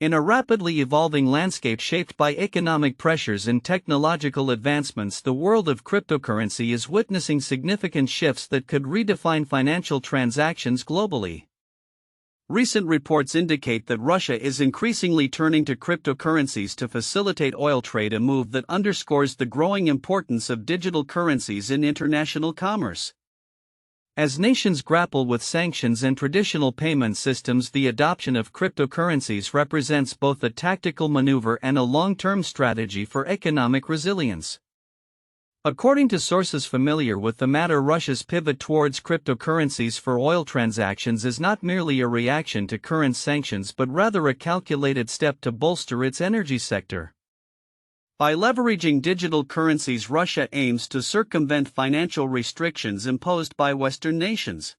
In a rapidly evolving landscape shaped by economic pressures and technological advancements, the world of cryptocurrency is witnessing significant shifts that could redefine financial transactions globally. Recent reports indicate that Russia is increasingly turning to cryptocurrencies to facilitate oil trade, a move that underscores the growing importance of digital currencies in international commerce. As nations grapple with sanctions and traditional payment systems, the adoption of cryptocurrencies represents both a tactical maneuver and a long-term strategy for economic resilience. According to sources familiar with the matter, Russia's pivot towards cryptocurrencies for oil transactions is not merely a reaction to current sanctions but rather a calculated step to bolster its energy sector. By leveraging digital currencies, Russia aims to circumvent financial restrictions imposed by Western nations,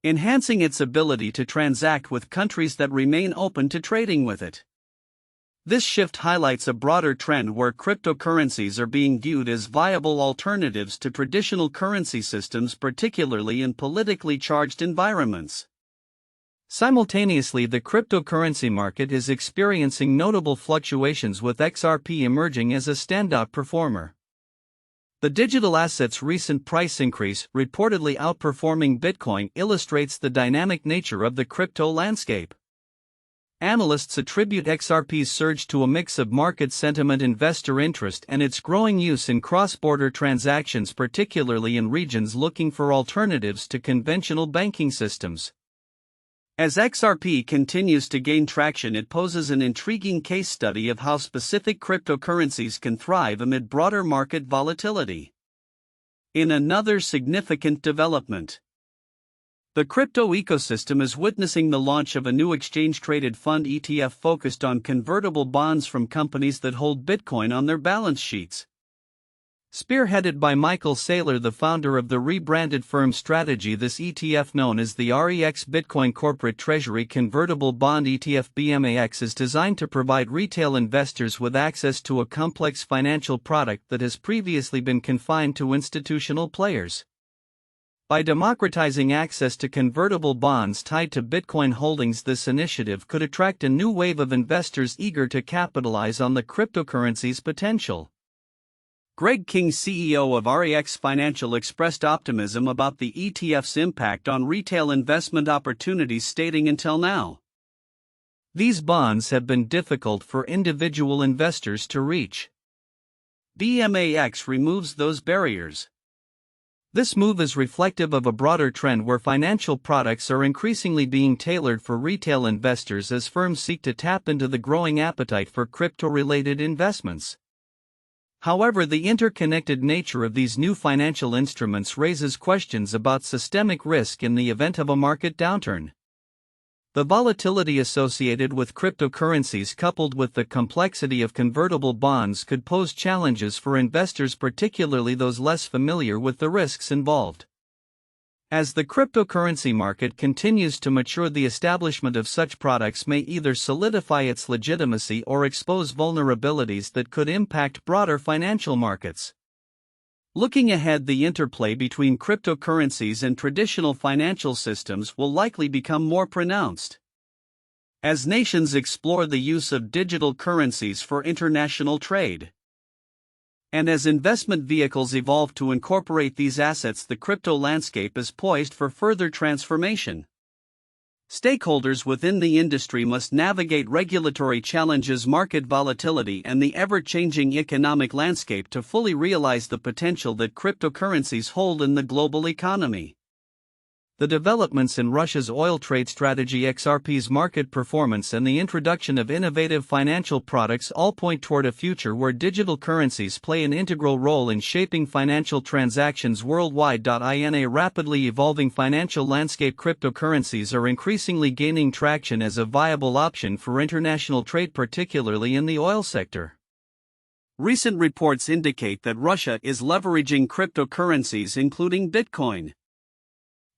enhancing its ability to transact with countries that remain open to trading with it. This shift highlights a broader trend where cryptocurrencies are being viewed as viable alternatives to traditional currency systems, particularly in politically charged environments. Simultaneously, the cryptocurrency market is experiencing notable fluctuations, with XRP emerging as a standout performer. The digital asset's recent price increase, reportedly outperforming Bitcoin, illustrates the dynamic nature of the crypto landscape. Analysts attribute XRP's surge to a mix of market sentiment, investor interest, and its growing use in cross-border transactions, particularly in regions looking for alternatives to conventional banking systems. As XRP continues to gain traction, it poses an intriguing case study of how specific cryptocurrencies can thrive amid broader market volatility. In another significant development, the crypto ecosystem is witnessing the launch of a new exchange-traded fund ETF focused on convertible bonds from companies that hold Bitcoin on their balance sheets. Spearheaded by Michael Saylor, the founder of the rebranded firm Strategy, this ETF, known as the REX Bitcoin Corporate Treasury Convertible Bond ETF BMAX, is designed to provide retail investors with access to a complex financial product that has previously been confined to institutional players. By democratizing access to convertible bonds tied to Bitcoin holdings, this initiative could attract a new wave of investors eager to capitalize on the cryptocurrency's potential. Greg King, CEO of REX Financial, expressed optimism about the ETF's impact on retail investment opportunities, stating, "Until now, these bonds have been difficult for individual investors to reach. BMAX removes those barriers." This move is reflective of a broader trend where financial products are increasingly being tailored for retail investors as firms seek to tap into the growing appetite for crypto-related investments. However, the interconnected nature of these new financial instruments raises questions about systemic risk in the event of a market downturn. The volatility associated with cryptocurrencies, coupled with the complexity of convertible bonds, could pose challenges for investors, particularly those less familiar with the risks involved. As the cryptocurrency market continues to mature, the establishment of such products may either solidify its legitimacy or expose vulnerabilities that could impact broader financial markets. Looking ahead, the interplay between cryptocurrencies and traditional financial systems will likely become more pronounced as nations explore the use of digital currencies for international trade. And as investment vehicles evolve to incorporate these assets, the crypto landscape is poised for further transformation. Stakeholders within the industry must navigate regulatory challenges, market volatility, and the ever-changing economic landscape to fully realize the potential that cryptocurrencies hold in the global economy. The developments in Russia's oil trade strategy, XRP's market performance, and the introduction of innovative financial products all point toward a future where digital currencies play an integral role in shaping financial transactions worldwide. In a rapidly evolving financial landscape, cryptocurrencies are increasingly gaining traction as a viable option for international trade, particularly in the oil sector. Recent reports indicate that Russia is leveraging cryptocurrencies, including Bitcoin,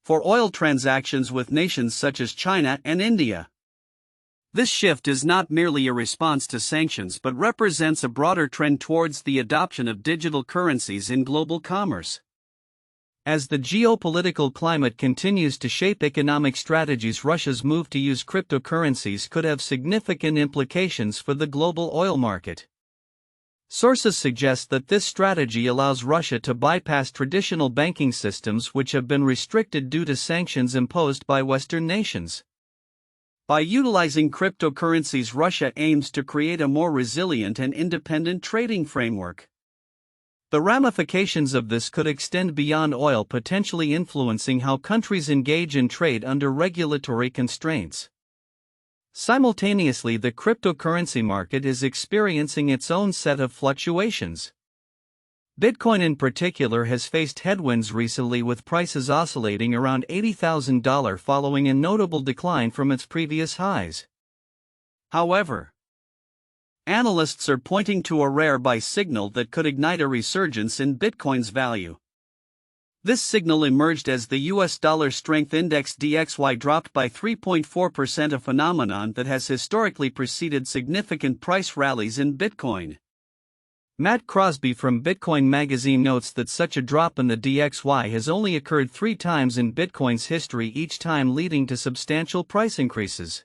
for oil transactions with nations such as China and India. This shift is not merely a response to sanctions but represents a broader trend towards the adoption of digital currencies in global commerce. As the geopolitical climate continues to shape economic strategies, Russia's move to use cryptocurrencies could have significant implications for the global oil market. Sources suggest that this strategy allows Russia to bypass traditional banking systems which have been restricted due to sanctions imposed by Western nations. By utilizing cryptocurrencies, Russia aims to create a more resilient and independent trading framework. The ramifications of this could extend beyond oil, potentially influencing how countries engage in trade under regulatory constraints. Simultaneously, the cryptocurrency market is experiencing its own set of fluctuations. Bitcoin in particular has faced headwinds recently, with prices oscillating around $80,000 following a notable decline from its previous highs. However, analysts are pointing to a rare signal that could ignite a resurgence in Bitcoin's value. This signal emerged as the US dollar strength index DXY dropped by 3.4%, a phenomenon that has historically preceded significant price rallies in Bitcoin. Matt Crosby from Bitcoin Magazine notes that such a drop in the DXY has only occurred 3 times in Bitcoin's history, each time leading to substantial price increases.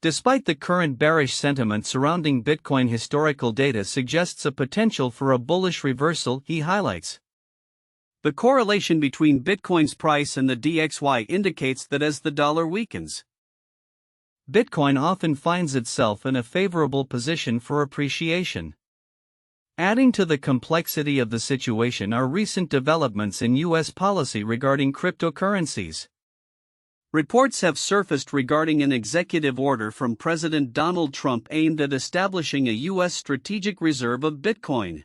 Despite the current bearish sentiment surrounding Bitcoin, historical data suggests a potential for a bullish reversal, he highlights. The correlation between Bitcoin's price and the DXY indicates that as the dollar weakens, Bitcoin often finds itself in a favorable position for appreciation. Adding to the complexity of the situation are recent developments in U.S. policy regarding cryptocurrencies. Reports have surfaced regarding an executive order from President Donald Trump aimed at establishing a U.S. strategic reserve of Bitcoin.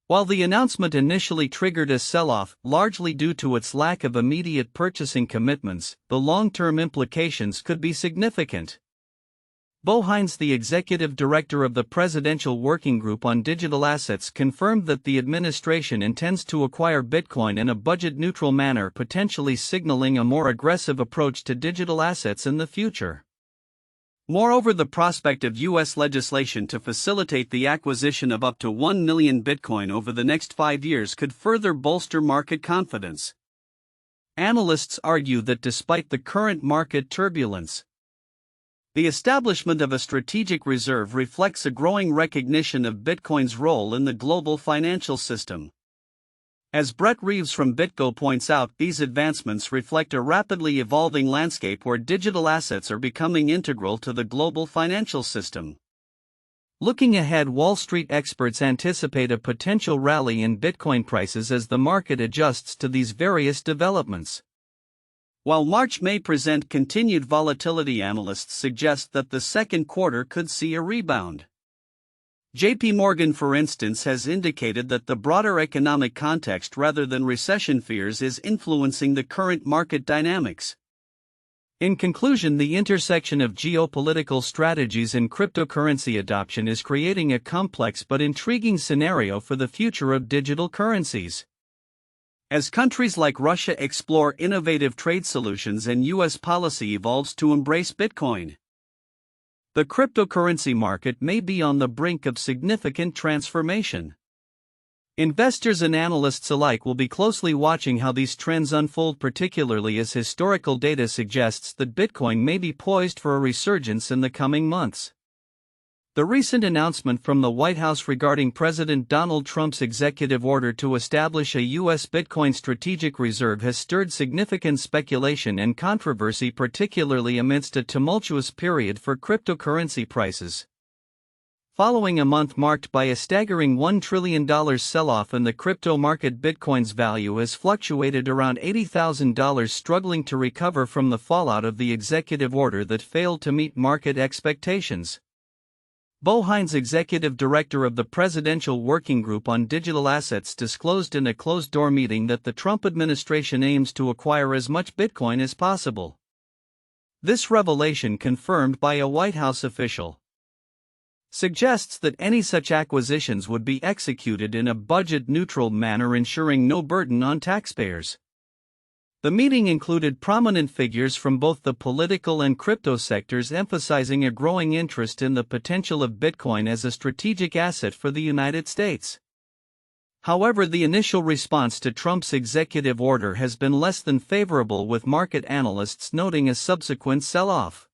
While the announcement initially triggered a sell-off, largely due to its lack of immediate purchasing commitments, the long-term implications could be significant. Bo Hines, the executive director of the Presidential Working Group on Digital Assets, confirmed that the administration intends to acquire Bitcoin in a budget-neutral manner, potentially signaling a more aggressive approach to digital assets in the future. Moreover, the prospect of U.S. legislation to facilitate the acquisition of up to 1 million Bitcoin over the next 5 years could further bolster market confidence. Analysts argue that despite the current market turbulence, the establishment of a strategic reserve reflects a growing recognition of Bitcoin's role in the global financial system. As Brett Reeves from BitGo points out, these advancements reflect a rapidly evolving landscape where digital assets are becoming integral to the global financial system. Looking ahead, Wall Street experts anticipate a potential rally in Bitcoin prices as the market adjusts to these various developments. While March may present continued volatility, analysts suggest that the second quarter could see a rebound. J.P. Morgan, for instance, has indicated that the broader economic context rather than recession fears is influencing the current market dynamics. In conclusion, the intersection of geopolitical strategies and cryptocurrency adoption is creating a complex but intriguing scenario for the future of digital currencies. As countries like Russia explore innovative trade solutions and U.S. policy evolves to embrace Bitcoin, the cryptocurrency market may be on the brink of significant transformation. Investors and analysts alike will be closely watching how these trends unfold, particularly as historical data suggests that Bitcoin may be poised for a resurgence in the coming months. The recent announcement from the White House regarding President Donald Trump's executive order to establish a U.S. Bitcoin strategic reserve has stirred significant speculation and controversy, particularly amidst a tumultuous period for cryptocurrency prices. Following a month marked by a staggering $1 trillion sell-off in the crypto market, Bitcoin's value has fluctuated around $80,000, struggling to recover from the fallout of the executive order that failed to meet market expectations. Bo Hines, executive director of the Presidential Working Group on Digital Assets, disclosed in a closed-door meeting that the Trump administration aims to acquire as much Bitcoin as possible. This revelation, confirmed by a White House official, suggests that any such acquisitions would be executed in a budget-neutral manner, ensuring no burden on taxpayers. The meeting included prominent figures from both the political and crypto sectors, emphasizing a growing interest in the potential of Bitcoin as a strategic asset for the United States. However, the initial response to Trump's executive order has been less than favorable, with market analysts noting a subsequent sell-off.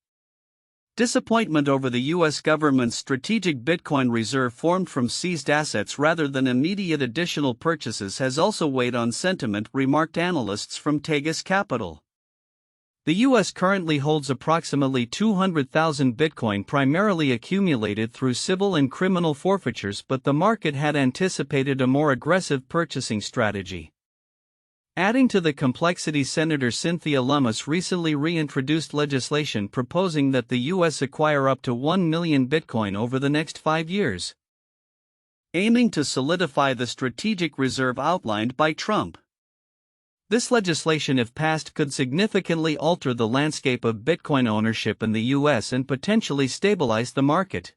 Disappointment over the U.S. government's strategic Bitcoin reserve formed from seized assets rather than immediate additional purchases has also weighed on sentiment, remarked analysts from Tegas Capital. The U.S. currently holds approximately 200,000 Bitcoin, primarily accumulated through civil and criminal forfeitures, but the market had anticipated a more aggressive purchasing strategy. Adding to the complexity, Senator Cynthia Lummis recently reintroduced legislation proposing that the U.S. acquire up to 1 million Bitcoin over the next 5 years, aiming to solidify the strategic reserve outlined by Trump. This legislation, if passed, could significantly alter the landscape of Bitcoin ownership in the U.S. and potentially stabilize the market.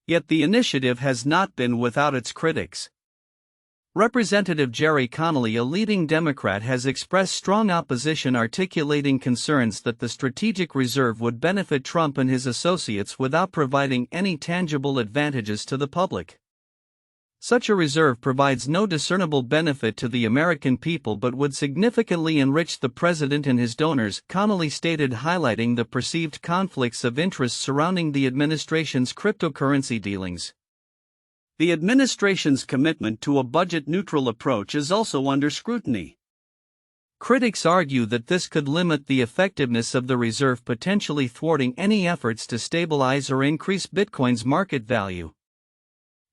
Yet the initiative has not been without its critics. Representative Jerry Connolly, a leading Democrat, has expressed strong opposition, articulating concerns that the strategic reserve would benefit Trump and his associates without providing any tangible advantages to the public. Such a reserve provides no discernible benefit to the American people but would significantly enrich the president and his donors, Connolly stated, highlighting the perceived conflicts of interest surrounding the administration's cryptocurrency dealings. The administration's commitment to a budget-neutral approach is also under scrutiny. Critics argue that this could limit the effectiveness of the reserve, potentially thwarting any efforts to stabilize or increase Bitcoin's market value.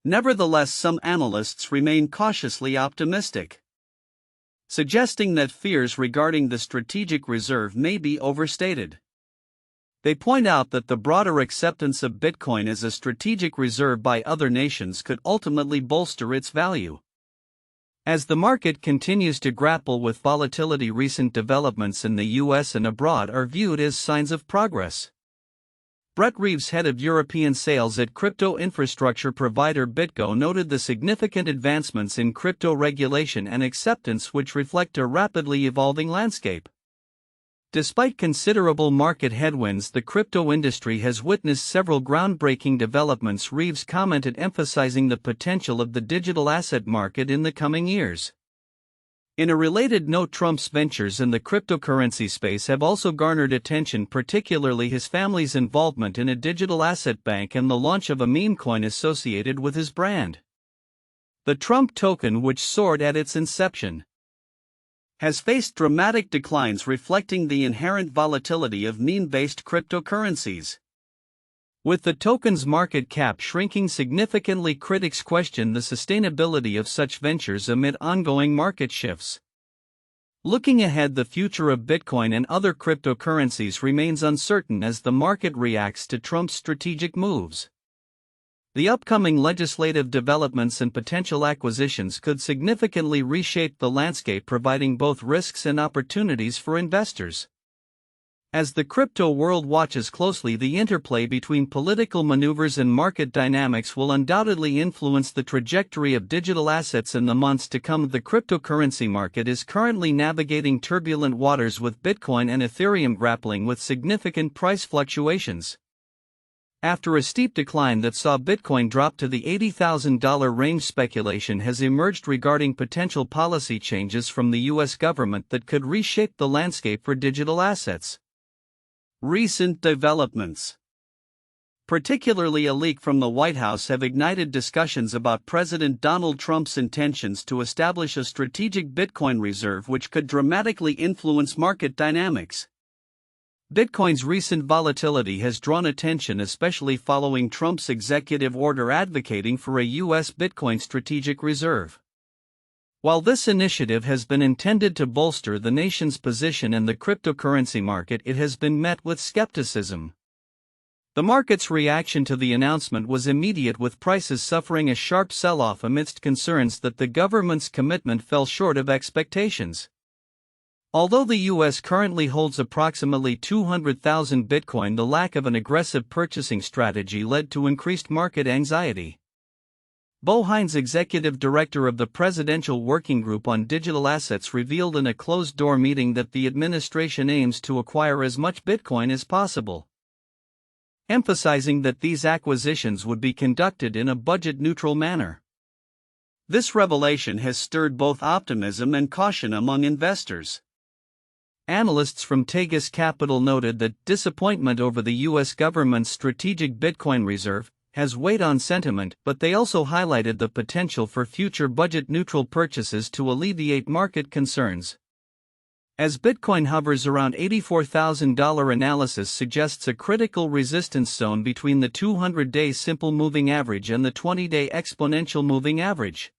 Nevertheless, some analysts remain cautiously optimistic, suggesting that fears regarding the strategic reserve may be overstated. They point out that the broader acceptance of Bitcoin as a strategic reserve by other nations could ultimately bolster its value. As the market continues to grapple with volatility, recent developments in the U.S. and abroad are viewed as signs of progress. Brett Reeves, head of European sales at crypto infrastructure provider BitGo, noted the significant advancements in crypto regulation and acceptance, which reflect a rapidly evolving landscape. Despite considerable market headwinds, the crypto industry has witnessed several groundbreaking developments, Reeves commented, emphasizing the potential of the digital asset market in the coming years. In a related note, Trump's ventures in the cryptocurrency space have also garnered attention, particularly his family's involvement in a digital asset bank and the launch of a meme coin associated with his brand. The Trump token, which soared at its inception, has faced dramatic declines, reflecting the inherent volatility of meme-based cryptocurrencies. With the token's market cap shrinking significantly, critics question the sustainability of such ventures amid ongoing market shifts. Looking ahead, the future of Bitcoin and other cryptocurrencies remains uncertain as the market reacts to Trump's strategic moves. The upcoming legislative developments and potential acquisitions could significantly reshape the landscape, providing both risks and opportunities for investors. As the crypto world watches closely, the interplay between political maneuvers and market dynamics will undoubtedly influence the trajectory of digital assets in the months to come. The cryptocurrency market is currently navigating turbulent waters, with Bitcoin and Ethereum grappling with significant price fluctuations. After a steep decline that saw Bitcoin drop to the $80,000 range, speculation has emerged regarding potential policy changes from the U.S. government that could reshape the landscape for digital assets. Recent developments, particularly a leak from the White House, have ignited discussions about President Donald Trump's intentions to establish a strategic Bitcoin reserve, which could dramatically influence market dynamics. Bitcoin's recent volatility has drawn attention, especially following Trump's executive order advocating for a U.S. Bitcoin strategic reserve. While this initiative has been intended to bolster the nation's position in the cryptocurrency market, it has been met with skepticism. The market's reaction to the announcement was immediate, with prices suffering a sharp sell-off amidst concerns that the government's commitment fell short of expectations. Although the U.S. currently holds approximately 200,000 Bitcoin, the lack of an aggressive purchasing strategy led to increased market anxiety. Bo Hines, executive director of the Presidential Working Group on Digital Assets, revealed in a closed-door meeting that the administration aims to acquire as much Bitcoin as possible, emphasizing that these acquisitions would be conducted in a budget-neutral manner. This revelation has stirred both optimism and caution among investors. Analysts from Tegas Capital noted that disappointment over the U.S. government's strategic Bitcoin reserve has weighed on sentiment, but they also highlighted the potential for future budget-neutral purchases to alleviate market concerns. As Bitcoin hovers around $84,000, analysis suggests a critical resistance zone between the 200-day simple moving average and the 20-day exponential moving average.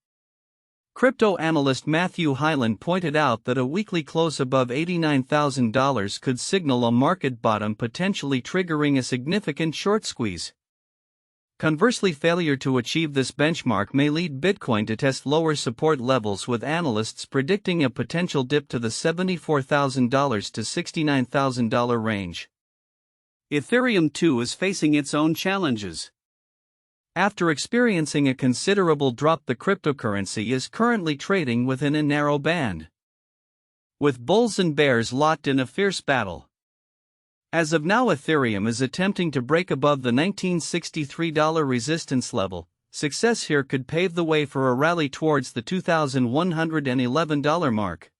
Crypto analyst Matthew Hyland pointed out that a weekly close above $89,000 could signal a market bottom, potentially triggering a significant short squeeze. Conversely, failure to achieve this benchmark may lead Bitcoin to test lower support levels, with analysts predicting a potential dip to the $74,000 to $69,000 range. Ethereum too is facing its own challenges. After experiencing a considerable drop, the cryptocurrency is currently trading within a narrow band, with bulls and bears locked in a fierce battle. As of now, Ethereum is attempting to break above the $1963 resistance level. Success here could pave the way for a rally towards the $2,111 mark.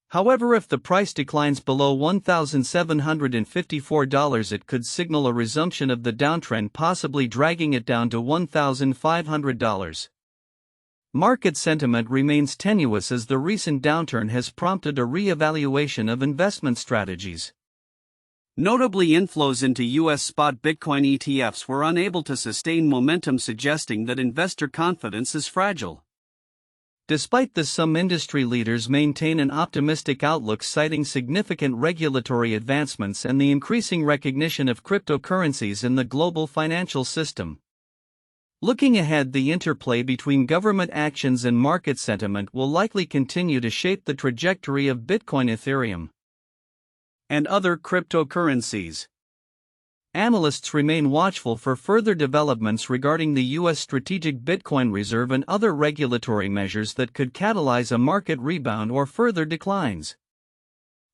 However, if the price declines below $1,754, it could signal a resumption of the downtrend, possibly dragging it down to $1,500. Market sentiment remains tenuous as the recent downturn has prompted a re-evaluation of investment strategies. Notably, inflows into U.S. spot Bitcoin ETFs were unable to sustain momentum, suggesting that investor confidence is fragile. Despite this, some industry leaders maintain an optimistic outlook, citing significant regulatory advancements and the increasing recognition of cryptocurrencies in the global financial system. Looking ahead, the interplay between government actions and market sentiment will likely continue to shape the trajectory of Bitcoin, Ethereum, and other cryptocurrencies. Analysts remain watchful for further developments regarding the U.S. strategic Bitcoin reserve and other regulatory measures that could catalyze a market rebound or further declines.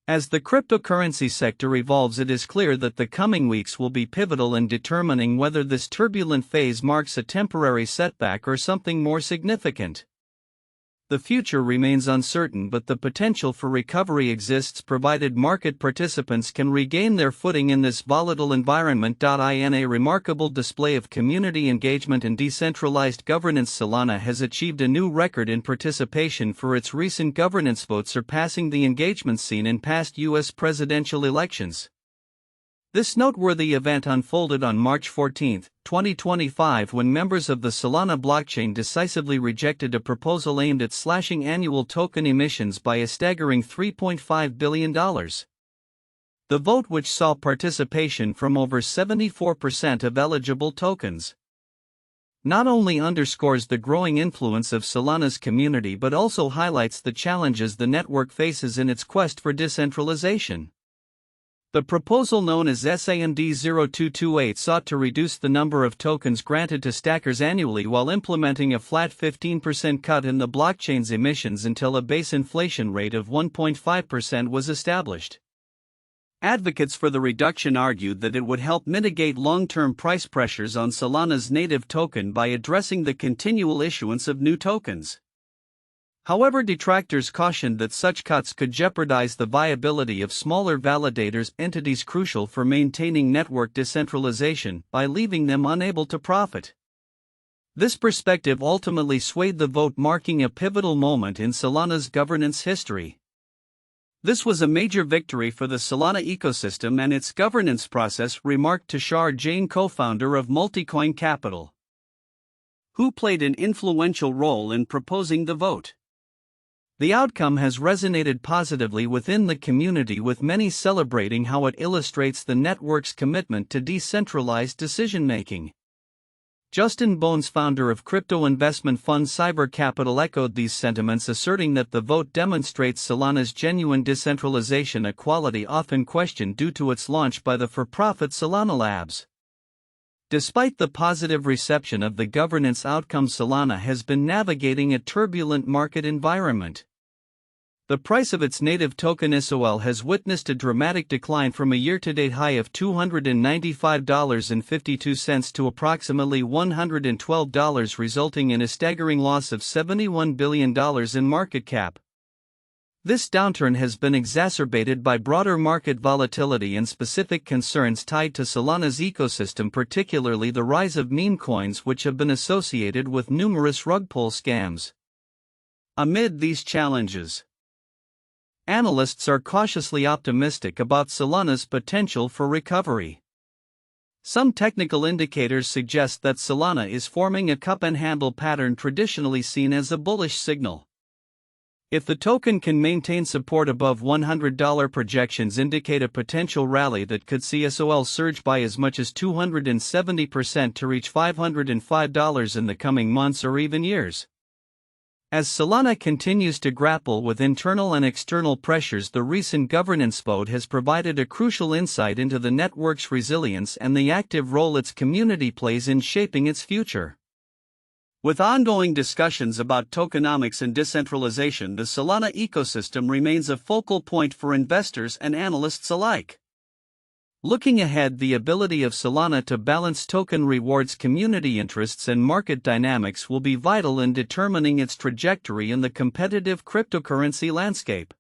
As the cryptocurrency sector evolves, it is clear that the coming weeks will be pivotal in determining whether this turbulent phase marks a temporary setback or something more significant. The future remains uncertain, but the potential for recovery exists provided market participants can regain their footing in this volatile environment. In a remarkable display of community engagement and decentralized governance, Solana has achieved a new record in participation for its recent governance vote, surpassing the engagement seen in past U.S. presidential elections. This noteworthy event unfolded on March 14, 2025, when members of the Solana blockchain decisively rejected a proposal aimed at slashing annual token emissions by a staggering $3.5 billion. The vote, which saw participation from over 74% of eligible tokens, not only underscores the growing influence of Solana's community but also highlights the challenges the network faces in its quest for decentralization. The proposal, known as SAMD 0228, sought to reduce the number of tokens granted to stackers annually while implementing a flat 15% cut in the blockchain's emissions until a base inflation rate of 1.5% was established. Advocates for the reduction argued that it would help mitigate long-term price pressures on Solana's native token by addressing the continual issuance of new tokens. However, detractors cautioned that such cuts could jeopardize the viability of smaller validators, entities crucial for maintaining network decentralization, by leaving them unable to profit. This perspective ultimately swayed the vote, marking a pivotal moment in Solana's governance history. This was a major victory for the Solana ecosystem and its governance process, remarked Tushar Jain, co-founder of Multicoin Capital, who played an influential role in proposing the vote. The outcome has resonated positively within the community, with many celebrating how it illustrates the network's commitment to decentralized decision-making. Justin Bones, founder of crypto investment fund Cyber Capital, echoed these sentiments, asserting that the vote demonstrates Solana's genuine decentralization, a quality often questioned due to its launch by the for-profit Solana Labs. Despite the positive reception of the governance outcome, Solana has been navigating a turbulent market environment. The price of its native token SOL has witnessed a dramatic decline from a year-to-date high of $295.52 to approximately $112, resulting in a staggering loss of $71 billion in market cap. This downturn has been exacerbated by broader market volatility and specific concerns tied to Solana's ecosystem, particularly the rise of meme coins, which have been associated with numerous rug pull scams. Amid these challenges, analysts are cautiously optimistic about Solana's potential for recovery. Some technical indicators suggest that Solana is forming a cup-and-handle pattern traditionally seen as a bullish signal. If the token can maintain support above $100, projections indicate a potential rally that could see SOL surge by as much as 270% to reach $505 in the coming months or even years. As Solana continues to grapple with internal and external pressures, the recent governance vote has provided a crucial insight into the network's resilience and the active role its community plays in shaping its future. With ongoing discussions about tokenomics and decentralization, the Solana ecosystem remains a focal point for investors and analysts alike. Looking ahead, the ability of Solana to balance token rewards, community interests, and market dynamics will be vital in determining its trajectory in the competitive cryptocurrency landscape.